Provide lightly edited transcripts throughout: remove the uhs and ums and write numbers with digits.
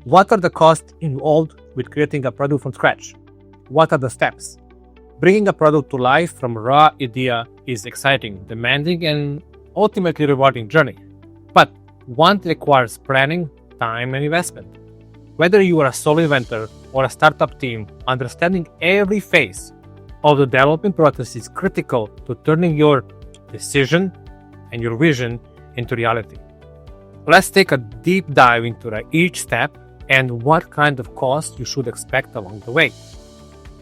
What are the costs involved with creating a product from scratch? What are the steps? Bringing a product to life from a raw idea is exciting, demanding, and ultimately rewarding journey. But one requires planning, time, and investment. Whether you are a solo inventor or a startup team, understanding every phase of the development process is critical to turning your decision and your vision into reality. Let's take a deep dive into each step and what kind of cost you should expect along the way.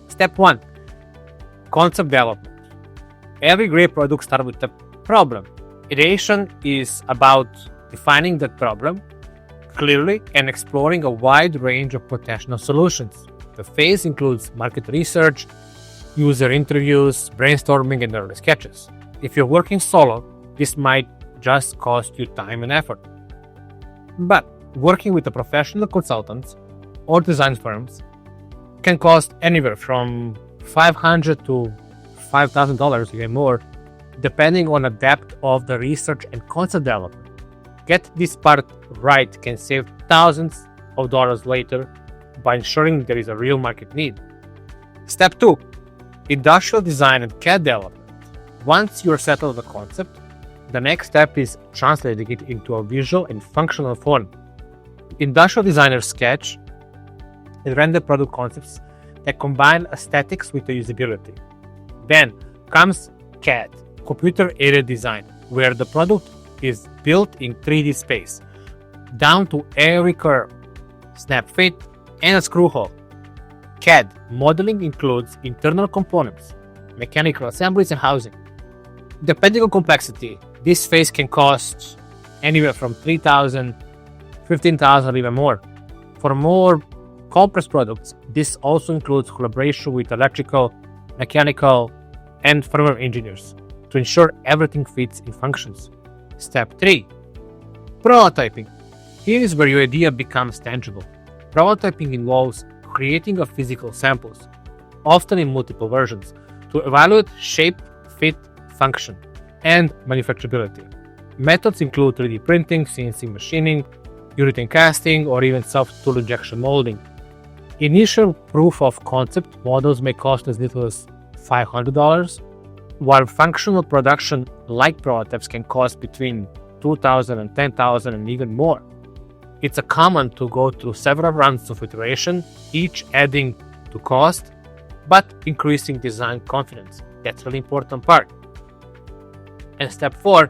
Step 1. Concept development. Every great product starts with a problem. Ideation is about defining that problem clearly and exploring a wide range of potential solutions. The phase includes market research, user interviews, brainstorming, and early sketches. If you're working solo, this might just cost you time and effort. But working with a professional consultants or design firms can cost anywhere from $500 to $5,000, even more, depending on the depth of the research and concept development. Get this part right can save thousands of dollars later by ensuring there is a real market need. Step 2. Industrial design and CAD development. Once you're settled on the concept, the next step is translating it into a visual and functional form. Industrial designers sketch and render product concepts that combine aesthetics with the usability. Then comes CAD, computer-aided design, where the product is built in 3D space, down to every curve, snap fit, and a screw hole. CAD modeling includes internal components, mechanical assemblies, and housing. Depending on complexity, this phase can cost anywhere from $3,000, $15,000, or even more. For more complex products, this also includes collaboration with electrical, mechanical, and firmware engineers to ensure everything fits and functions. Step 3. Prototyping. Here is where your idea becomes tangible. Prototyping involves creating physical samples, often in multiple versions, to evaluate shape, fit, function, and manufacturability. Methods include 3D printing, CNC machining, urethane casting, or even soft tool injection molding. Initial proof of concept models may cost as little as $500, while functional production like prototypes can cost between $2,000 and $10,000 and even more. It's common to go through several rounds of iteration, each adding to cost, but increasing design confidence. That's a really important part. And step 4,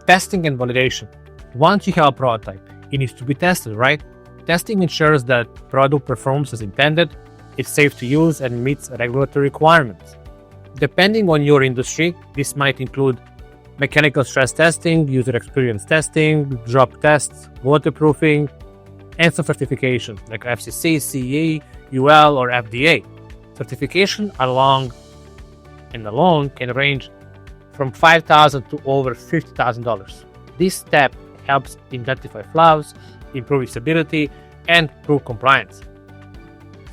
testing and validation. Once you have a prototype, it needs to be tested, right? Testing ensures that product performs as intended, it's safe to use, and meets regulatory requirements. Depending on your industry, this might include mechanical stress testing, user experience testing, drop tests, waterproofing, and some certification like FCC, CE, UL, or FDA. Certification alone can range from $5,000 to over $50,000. This step helps identify flaws, improve usability, and prove compliance.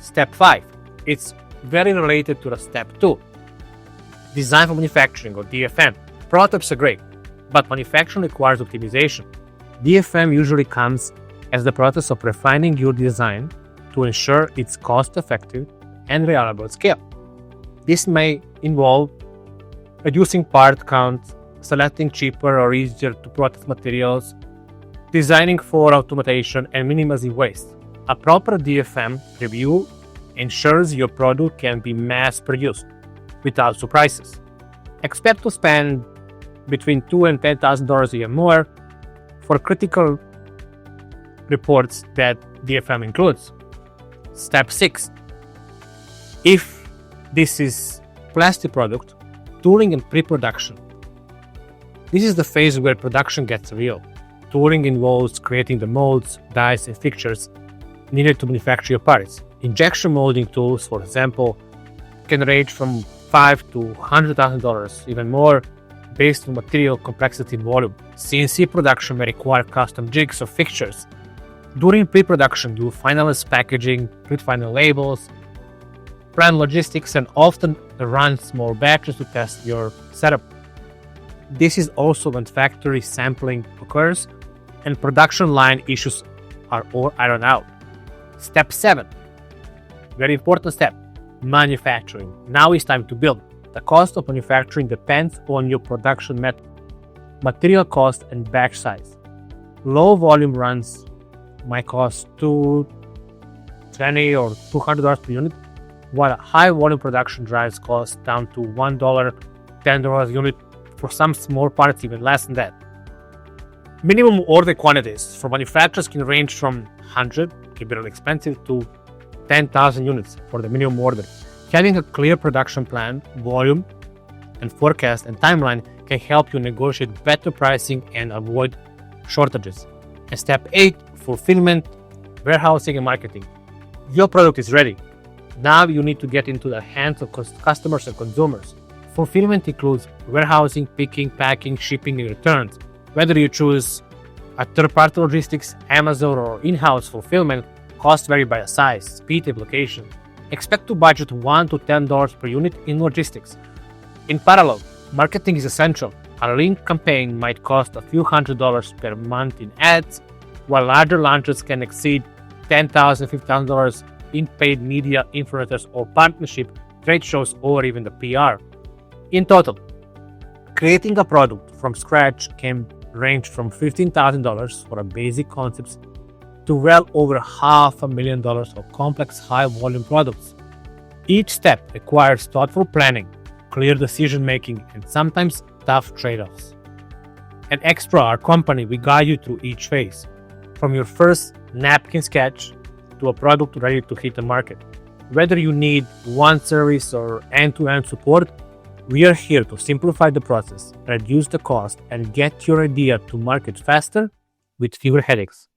Step 5. It's very related to the step 2. Design for manufacturing, or DFM. Prototypes are great, but manufacturing requires optimization. DFM usually comes as the process of refining your design to ensure it's cost-effective and reliable at scale. This may involve reducing part counts, selecting cheaper or easier to process materials, designing for automation, and minimizing waste. A proper DFM review ensures your product can be mass-produced without surprises. Expect to spend between $2,000 and $10,000 a year more for critical reports that DFM includes. Step 6. If this is plastic product, tooling and pre-production. This is the phase where production gets real. Tooling involves creating the molds, dies, and fixtures needed to manufacture your parts. Injection molding tools, for example, can range from $5,000 to $100,000, even more, based on material complexity and volume. CNC production may require custom jigs or fixtures. During pre-production, you finalize packaging, print final labels, plan logistics, and often run small batches to test your setup. This is also when factory sampling occurs and production line issues are all ironed out. Step 7, very important step, manufacturing. Now it's time to build. The cost of manufacturing depends on your production method, material cost, and batch size. Low volume runs might cost $20 or $200 per unit, while high volume production drives cost down to $1, $10 a unit, for some small parts even less than that. Minimum order quantities for manufacturers can range from 100, can be really expensive, to 10,000 units for the minimum order. Having a clear production plan, volume, and forecast and timeline can help you negotiate better pricing and avoid shortages. And step 8, fulfillment, warehousing, and marketing. Your product is ready. Now you need to get into the hands of customers and consumers. Fulfillment includes warehousing, picking, packing, shipping, and returns. Whether you choose a third-party logistics, Amazon, or in-house fulfillment, costs vary by size, speed, and location. Expect to budget $1 to $10 per unit in logistics. In parallel, marketing is essential. A link campaign might cost a few $100s per month in ads, while larger launches can exceed $10,000, $50,000 in paid media, influencers, or partnership, trade shows, or even the PR. In total, creating a product from scratch can range from $15,000 for a basic concepts to well over $500,000 for complex high-volume products. Each step requires thoughtful planning, clear decision-making, and sometimes tough trade-offs. At Extra, our company, we guide you through each phase, from your first napkin sketch to a product ready to hit the market. Whether you need one service or end-to-end support, we are here to simplify the process, reduce the cost, and get your idea to market faster with fewer headaches.